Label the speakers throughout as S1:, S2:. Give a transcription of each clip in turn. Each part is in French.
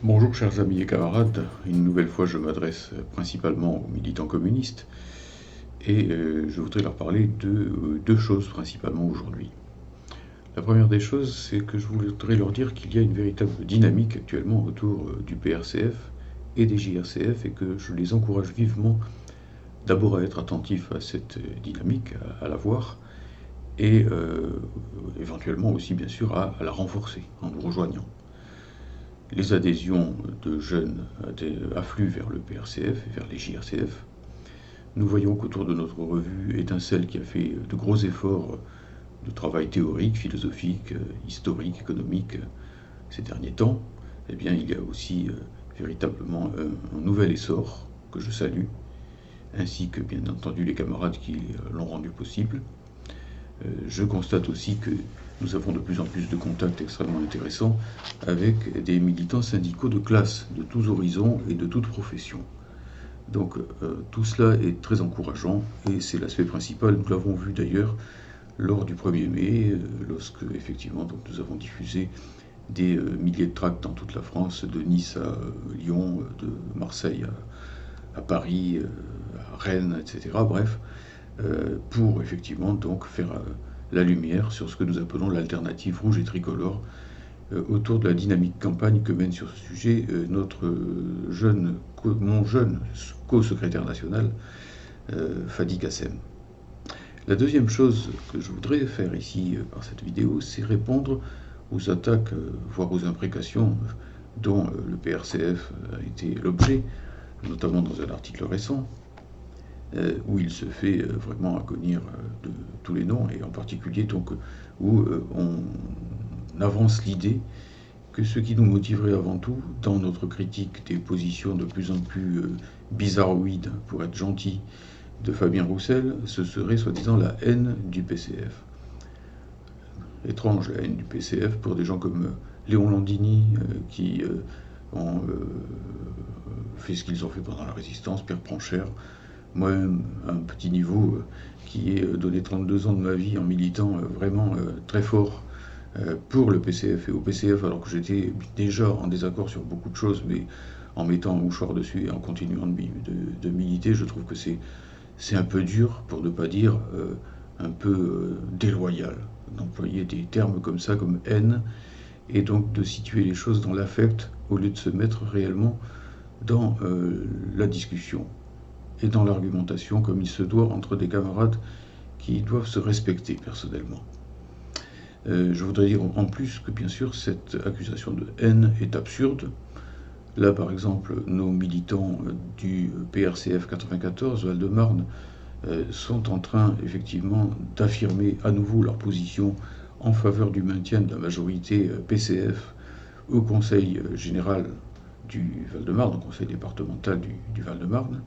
S1: Bonjour chers amis et camarades, une nouvelle fois je m'adresse principalement aux militants communistes et je voudrais leur parler de deux choses principalement aujourd'hui. La première des choses, c'est que je voudrais leur dire qu'il y a une véritable dynamique actuellement autour du PRCF et des JRCF et que je les encourage vivement d'abord à être attentifs à cette dynamique, à la voir, et éventuellement aussi bien sûr à la renforcer en nous rejoignant. Les adhésions de jeunes affluent vers le PRCF et vers les JRCF. Nous voyons qu'autour de notre revue Étincelle, qui a fait de gros efforts de travail théorique, philosophique, historique, économique ces derniers temps, eh bien, il y a aussi véritablement un nouvel essor que je salue, ainsi que bien entendu les camarades qui l'ont rendu possible. Je constate aussi que nous avons de plus en plus de contacts extrêmement intéressants avec des militants syndicaux de classe, de tous horizons et de toutes professions. Donc tout cela est très encourageant et c'est l'aspect principal. Nous l'avons vu d'ailleurs lors du 1er mai, lorsque effectivement donc, nous avons diffusé des milliers de tracts dans toute la France, de Nice à Lyon, de Marseille à Paris, à Rennes, etc. Bref, pour effectivement donc faire la lumière sur ce que nous appelons l'alternative rouge et tricolore autour de la dynamique campagne que mène sur ce sujet mon jeune co-secrétaire national, Fadi Kassem. La deuxième chose que je voudrais faire ici par cette vidéo, c'est répondre aux attaques, voire aux imprécations dont le PRCF a été l'objet, notamment dans un article récent, où il se fait vraiment agonir de tous les noms, et en particulier donc où on avance l'idée que ce qui nous motiverait avant tout, dans notre critique des positions de plus en plus bizarroïdes, pour être gentil, de Fabien Roussel, ce serait soi-disant la haine du PCF. Étrange la haine du PCF pour des gens comme Léon Landini, qui ont fait ce qu'ils ont fait pendant la résistance, Pierre Pranchère, moi-même à un petit niveau qui ai donné 32 ans de ma vie en militant vraiment très fort pour le PCF et au PCF, alors que j'étais déjà en désaccord sur beaucoup de choses, mais en mettant un mouchoir dessus et en continuant de militer, je trouve que c'est un peu dur, pour ne pas dire un peu déloyal, d'employer des termes comme ça, comme haine, et donc de situer les choses dans l'affect au lieu de se mettre réellement dans la discussion et dans l'argumentation comme il se doit entre des camarades qui doivent se respecter personnellement. Je voudrais dire en plus que bien sûr cette accusation de haine est absurde. Là par exemple nos militants du PRCF 94 Val-de-Marne sont en train effectivement d'affirmer à nouveau leur position en faveur du maintien de la majorité PCF au Conseil général du Val-de-Marne, au Conseil départemental du Val-de-Marne.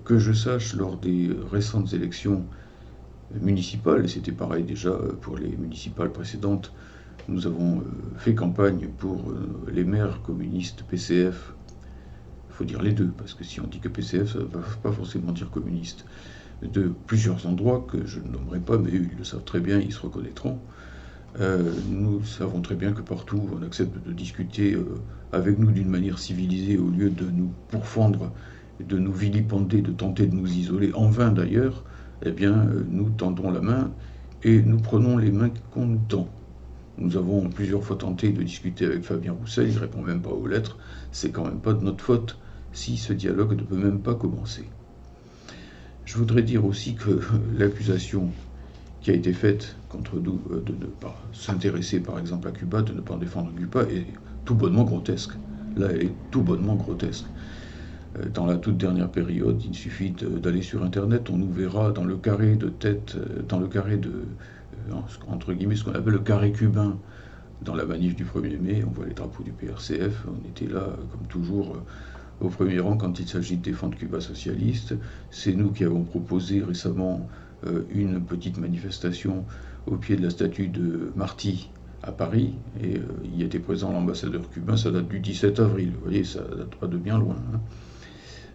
S1: Que je sache, lors des récentes élections municipales, et c'était pareil déjà pour les municipales précédentes, nous avons fait campagne pour les maires communistes PCF. Il faut dire les deux, parce que si on dit que PCF, ça ne veut pas forcément dire communiste. De plusieurs endroits que je ne nommerai pas, mais eux, ils le savent très bien, ils se reconnaîtront. Nous savons très bien que partout, on accepte de discuter avec nous d'une manière civilisée au lieu de nous pourfendre, de nous vilipender, de tenter de nous isoler, en vain d'ailleurs. Eh bien, nous tendons la main et nous prenons les mains qu'on nous tend. Nous avons plusieurs fois tenté de discuter avec Fabien Roussel, il ne répond même pas aux lettres. C'est quand même pas de notre faute si ce dialogue ne peut même pas commencer. Je voudrais dire aussi que l'accusation qui a été faite contre nous de ne pas s'intéresser par exemple à Cuba, de ne pas défendre Cuba, est tout bonnement grotesque. Là, elle est tout bonnement grotesque. Dans la toute dernière période, il suffit d'aller sur Internet, on nous verra dans le carré de tête, dans le carré de, entre guillemets, ce qu'on appelle le carré cubain, dans la manif du 1er mai, on voit les drapeaux du PRCF, on était là, comme toujours, au premier rang quand il s'agit de défendre Cuba socialiste. C'est nous qui avons proposé récemment une petite manifestation au pied de la statue de Marty à Paris, et y était présent l'ambassadeur cubain, ça date du 17 avril, vous voyez, ça date pas de bien loin.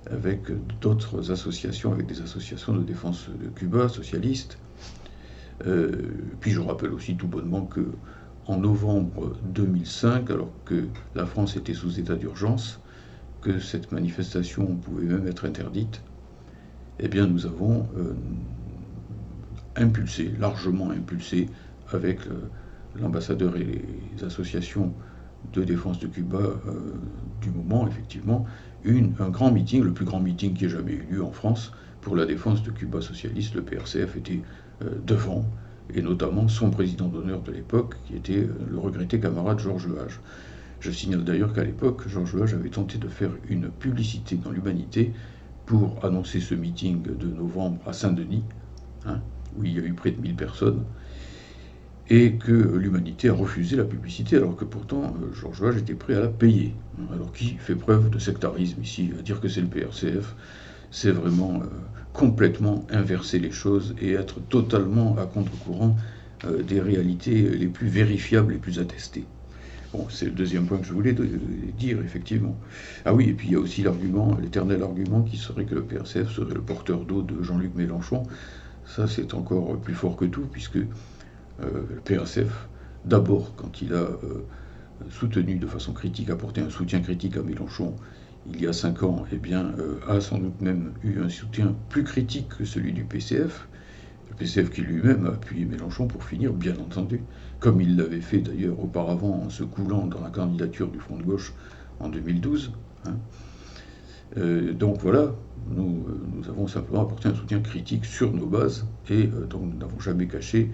S1: avec d'autres associations, avec des associations de défense de Cuba, socialistes. Puis je rappelle aussi tout bonnement que en novembre 2005, alors que la France était sous état d'urgence, que cette manifestation pouvait même être interdite, eh bien nous avons largement impulsé, avec l'ambassadeur et les associations de défense de Cuba du moment, effectivement, un grand meeting, le plus grand meeting qui ait jamais eu lieu en France pour la défense de Cuba socialiste. Le PRCF était devant, et notamment son président d'honneur de l'époque, qui était le regretté camarade Georges Hage. Je signale d'ailleurs qu'à l'époque, Georges Hage avait tenté de faire une publicité dans l'Humanité pour annoncer ce meeting de novembre à Saint-Denis, hein, où il y a eu près de 1000 personnes, et que l'Humanité a refusé la publicité, alors que pourtant Georges Hage était prêt à la payer. Alors qui fait preuve de sectarisme ici? À dire que c'est le PRCF, c'est vraiment complètement inverser les choses et être totalement à contre-courant des réalités les plus vérifiables, les plus attestées. Bon, c'est le deuxième point que je voulais dire, effectivement. Ah oui, et puis il y a aussi l'argument, l'éternel argument qui serait que le PRCF serait le porteur d'eau de Jean-Luc Mélenchon. Ça, c'est encore plus fort que tout, puisque le PRCF, d'abord, quand il a soutenu de façon critique, apporté un soutien critique à Mélenchon il y a 5 ans, eh bien, a sans doute même eu un soutien plus critique que celui du PCF. Le PCF qui lui-même a appuyé Mélenchon pour finir, bien entendu, comme il l'avait fait d'ailleurs auparavant en se coulant dans la candidature du Front de gauche en 2012. Hein. Donc voilà, nous avons simplement apporté un soutien critique sur nos bases, et donc nous n'avons jamais caché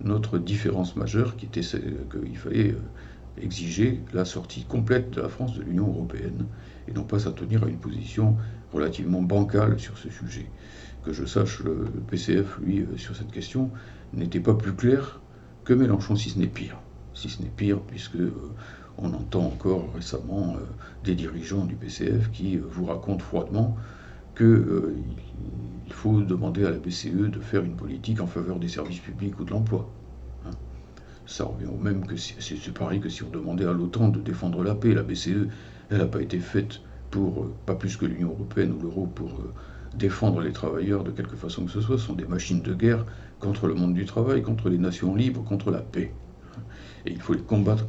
S1: notre différence majeure, qui était qu'il fallait exiger la sortie complète de la France de l'Union européenne, et non pas s'en tenir à une position relativement bancale sur ce sujet. Que je sache, le PCF, lui, sur cette question, n'était pas plus clair que Mélenchon, si ce n'est pire. Si ce n'est pire, puisque on entend encore récemment des dirigeants du PCF qui vous racontent froidement qu'il faut demander à la BCE de faire une politique en faveur des services publics ou de l'emploi. Hein. Ça revient au même que c'est pareil que si on demandait à l'OTAN de défendre la paix. La BCE, elle n'a pas été faite pour, pas plus que l'Union européenne ou l'euro, pour défendre les travailleurs de quelque façon que ce soit. Ce sont des machines de guerre contre le monde du travail, contre les nations libres, contre la paix. Et il faut les combattre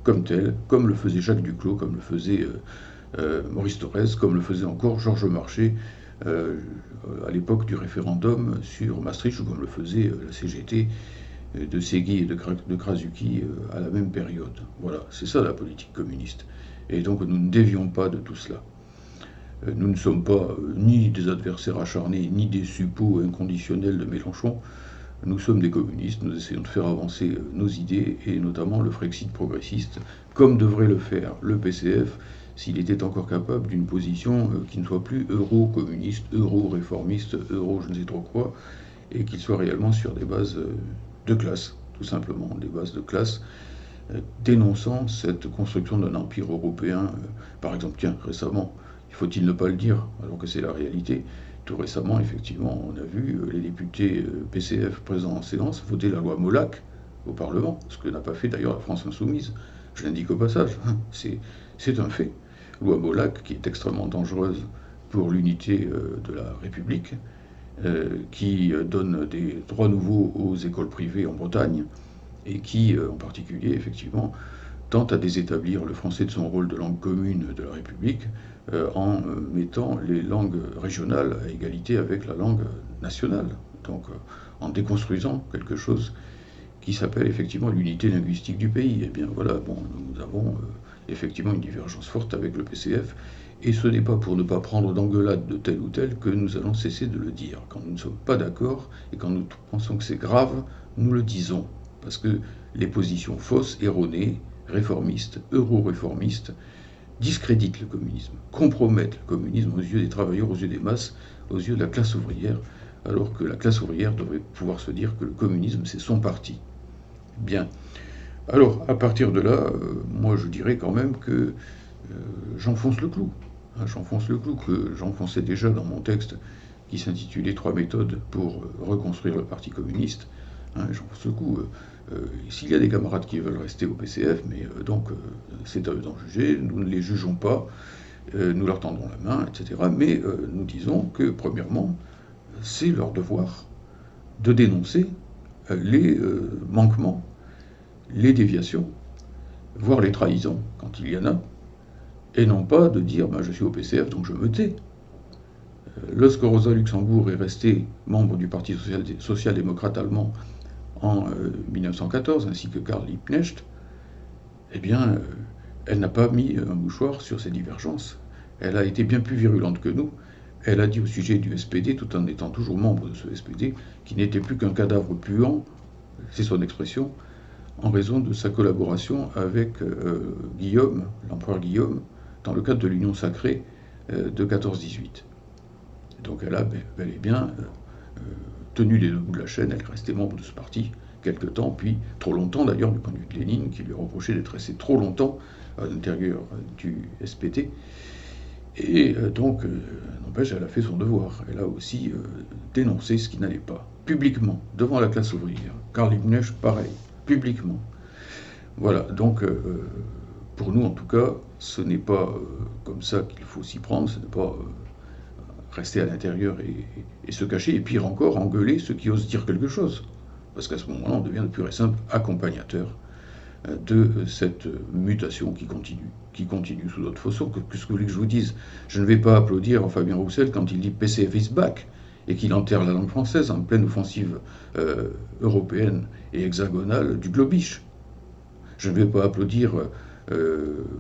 S1: comme tels, comme le faisait Jacques Duclos, comme le faisait Maurice Thorez, comme le faisait encore Georges Marchais à l'époque du référendum sur Maastricht, ou comme le faisait la CGT de Segui et de Krasuki à la même période. Voilà, c'est ça la politique communiste. Et donc nous ne dévions pas de tout cela. Nous ne sommes pas ni des adversaires acharnés, ni des suppôts inconditionnels de Mélenchon. Nous sommes des communistes, nous essayons de faire avancer nos idées, et notamment le Frexit progressiste, comme devrait le faire le PCF, s'il était encore capable d'une position qui ne soit plus euro-communiste, euro-réformiste, euro je ne sais trop quoi, et qu'il soit réellement sur des bases de classe, tout simplement, des bases de classe, dénonçant cette construction d'un empire européen. Par exemple, tiens, récemment, faut-il ne pas le dire, alors que c'est la réalité, tout récemment, effectivement, on a vu les députés PCF présents en séance voter la loi Molac au Parlement, ce que n'a pas fait d'ailleurs la France insoumise. Je l'indique au passage, hein, c'est un fait. Loi Molac qui est extrêmement dangereuse pour l'unité de la République, qui donne des droits nouveaux aux écoles privées en Bretagne, et qui, en particulier, effectivement, tente à désétablir le français de son rôle de langue commune de la République en mettant les langues régionales à égalité avec la langue nationale. Donc en déconstruisant quelque chose qui s'appelle effectivement l'unité linguistique du pays. Et bien voilà, bon, nous avons effectivement une divergence forte avec le PCF, et ce n'est pas pour ne pas prendre d'engueulade de tel ou tel que nous allons cesser de le dire. Quand nous ne sommes pas d'accord et quand nous pensons que c'est grave, nous le disons. Parce que les positions fausses, erronées, réformistes, euro-réformistes, discréditent le communisme, compromettent le communisme aux yeux des travailleurs, aux yeux des masses, aux yeux de la classe ouvrière, alors que la classe ouvrière devrait pouvoir se dire que le communisme, c'est son parti. Bien. Alors, à partir de là, moi je dirais quand même que j'enfonce le clou. Hein, j'enfonce le clou que j'enfonçais déjà dans mon texte qui s'intitulait 3 méthodes pour reconstruire le Parti communiste. Hein, j'enfonce le clou. S'il y a des camarades qui veulent rester au PCF, mais donc c'est à eux d'en juger, nous ne les jugeons pas, nous leur tendons la main, etc. Mais nous disons que, premièrement, c'est leur devoir de dénoncer les manquements, les déviations, voire les trahisons, quand il y en a, et non pas de dire je suis au PCF donc je me tais. Lorsque Rosa Luxembourg est restée membre du Parti social-démocrate allemand en 1914, ainsi que Karl Liebknecht, eh bien, elle n'a pas mis un mouchoir sur ces divergences. Elle a été bien plus virulente que nous. Elle a dit au sujet du SPD, tout en étant toujours membre de ce SPD, qu'il n'était plus qu'un cadavre puant, c'est son expression, en raison de sa collaboration avec Guillaume, l'empereur Guillaume, dans le cadre de l'Union sacrée de 14-18. Donc elle a bel et bien tenu les deux bouts de la chaîne, elle est restée membre de ce parti quelque temps, puis trop longtemps d'ailleurs du point de vue de Lénine, qui lui reprochait d'être resté trop longtemps à l'intérieur du SPD. Et donc, n'empêche, elle a fait son devoir. Elle a aussi dénoncé ce qui n'allait pas, publiquement, devant la classe ouvrière. Karl Liebknecht, pareil, publiquement. Voilà, donc, pour nous en tout cas, ce n'est pas comme ça qu'il faut s'y prendre, ce n'est pas rester à l'intérieur et se cacher, et pire encore, engueuler ceux qui osent dire quelque chose. Parce qu'à ce moment-là, on devient de pur et simple accompagnateur de cette mutation qui continue sous d'autres façons. Qu'est-ce que vous voulez que je vous dise? Je ne vais pas applaudir à Fabien Roussel quand il dit PCF is back et qu'il enterre la langue française en pleine offensive européenne et hexagonale du globish. Je ne vais pas applaudir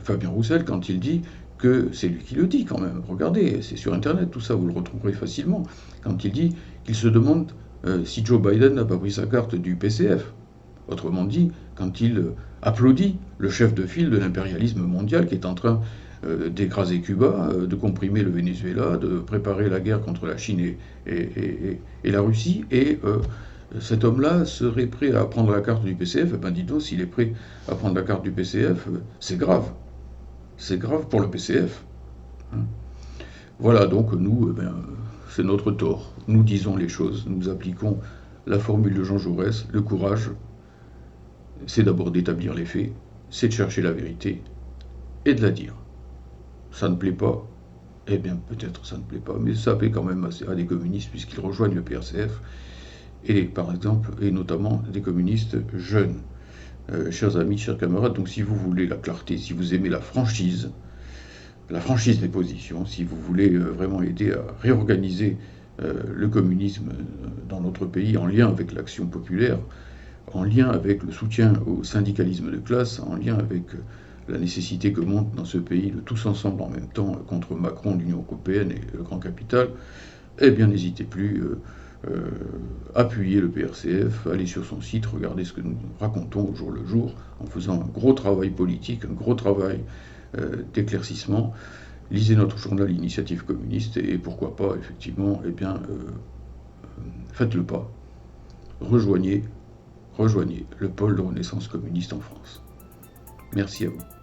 S1: Fabien Roussel quand il dit que c'est lui qui le dit quand même. Regardez, c'est sur Internet, tout ça, vous le retrouverez facilement. Quand il dit qu'il se demande si Joe Biden n'a pas pris sa carte du PCF. Autrement dit, quand il applaudit le chef de file de l'impérialisme mondial qui est en train d'écraser Cuba, de comprimer le Venezuela, de préparer la guerre contre la Chine et la Russie, et cet homme-là serait prêt à prendre la carte du PCF, ben dis donc, s'il est prêt à prendre la carte du PCF, c'est grave. C'est grave pour le PCF. Hein. Voilà, donc nous, c'est notre tort. Nous disons les choses, nous appliquons la formule de Jean Jaurès, le courage, c'est d'abord d'établir les faits, c'est de chercher la vérité et de la dire. Ça ne plaît pas, eh bien peut-être ça ne plaît pas, mais ça plaît quand même à des communistes puisqu'ils rejoignent le PRCF, et par exemple, et notamment des communistes jeunes. Chers amis, chers camarades, donc si vous voulez la clarté, si vous aimez la franchise des positions, si vous voulez vraiment aider à réorganiser le communisme dans notre pays en lien avec l'action populaire, en lien avec le soutien au syndicalisme de classe, en lien avec la nécessité que monte dans ce pays de tous ensemble en même temps contre Macron, l'Union européenne et le grand capital, eh bien n'hésitez plus, appuyez le PRCF, allez sur son site, regardez ce que nous racontons au jour le jour, en faisant un gros travail politique, un gros travail d'éclaircissement. Lisez notre journal Initiative communiste et pourquoi pas, effectivement, eh bien, faites le pas. Rejoignez le pôle de renaissance communiste en France. Merci à vous.